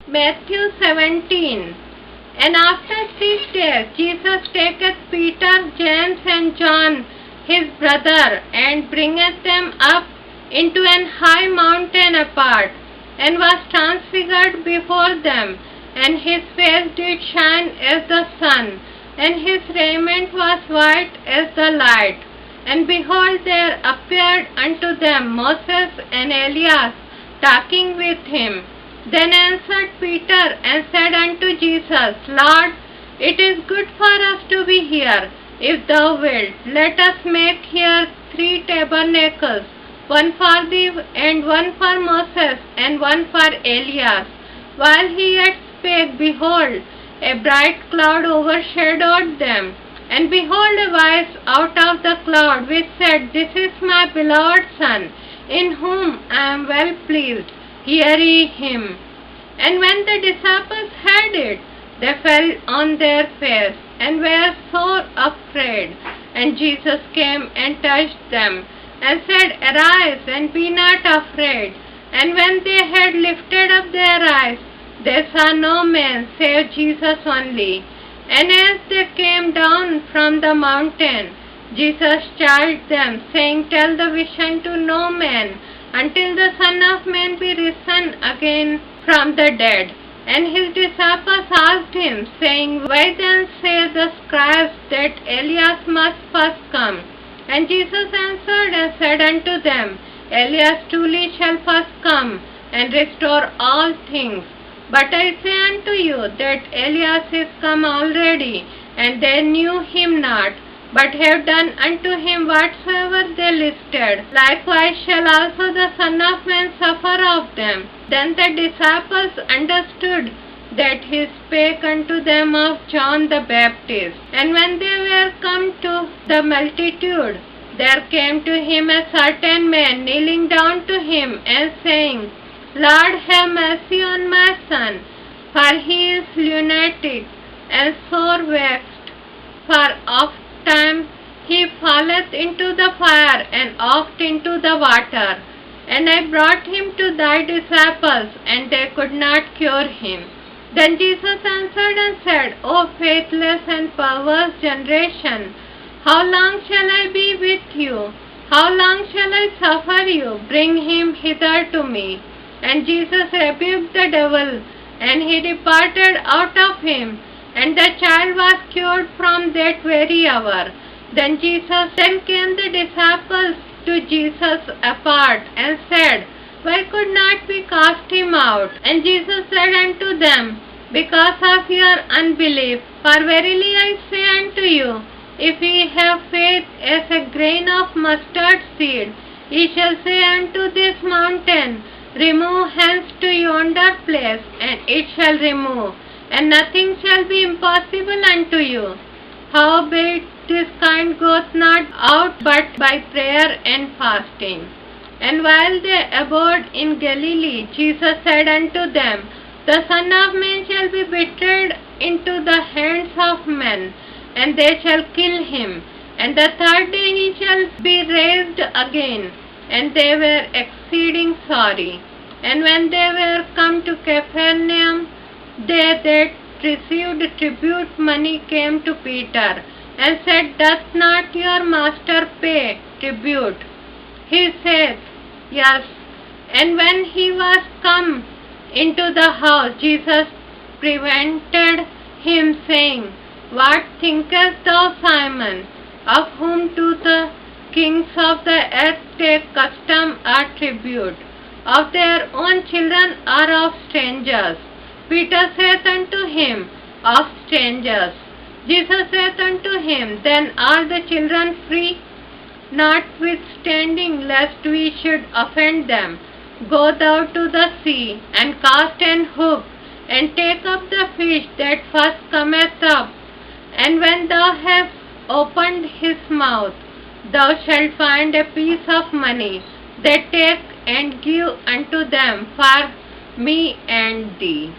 Matthew 17. And after 6 days Jesus taketh Peter, James, and John his brother, and bringeth them up into an high mountain apart, and was transfigured before them, and his face did shine as the sun, and his raiment was white as the light. And behold, there appeared unto them Moses and Elias talking with him. Then answered Peter and said unto Jesus, Lord, it is good for us to be here. If thou wilt, let us make here 3 tabernacles, one for thee, and one for Moses, and one for Elias. While he yet spake, behold, a bright cloud overshadowed them. And behold, a voice out of the cloud which said, This is my beloved Son, in whom I am well pleased. Hear ye him. And when the disciples heard it, they fell on their face, and were sore afraid. And Jesus came and touched them, and said, Arise, and be not afraid. And when they had lifted up their eyes, they saw no man save Jesus only. And as they came down from the mountain, Jesus charged them, saying, Tell the vision to no man, until the Son of Man be risen again from the dead. And his disciples asked him, saying, Why then say the scribes that Elias must first come? And Jesus answered and said unto them, Elias truly shall first come, and restore all things. But I say unto you that Elias is come already, and they knew him not, but have done unto him whatsoever they listed. Likewise shall also the Son of Man suffer of them. Then the disciples understood that he spake unto them of John the Baptist. And when they were come to the multitude, there came to him a certain man, kneeling down to him, and saying, Lord, have mercy on my son, for he is lunatic, and sore vexed, for oft time he falleth into the fire, and oft into the water. And I brought him to thy disciples, and they could not cure him. Then Jesus answered and said, O faithless and perverse generation, how long shall I be with you? How long shall I suffer you? Bring him hither to me. And Jesus rebuked the devil, and he departed out of him, and the child was cured from that very hour. Then came the disciples to Jesus apart, and said, Why could not we cast him out? And Jesus said unto them, Because of your unbelief. For verily I say unto you, if ye have faith as a grain of mustard seed, ye shall say unto this mountain, Remove hence to yonder place, and it shall remove, and nothing shall be impossible unto you. Howbeit this kind goeth not out but by prayer and fasting. And while they abode in Galilee, Jesus said unto them, The Son of Man shall be betrayed into the hands of men, and they shall kill him, and the third day he shall be raised again. And they were exceeding sorry. And when they were come to Capernaum, they that received tribute money came to Peter, and said, Doth not your master pay tribute? He said, Yes. And when he was come into the house, Jesus prevented him, saying, What thinkest thou, Simon, of whom do the kings of the earth take custom or tribute? Of their own children or of strangers? Peter saith unto him, Of strangers. Jesus saith unto him, Then are the children free? Notwithstanding, lest we should offend them, go thou to the sea, and cast an hook, and take up the fish that first cometh up. And when thou hast opened his mouth, thou shalt find a piece of money. They take and give unto them for me and thee.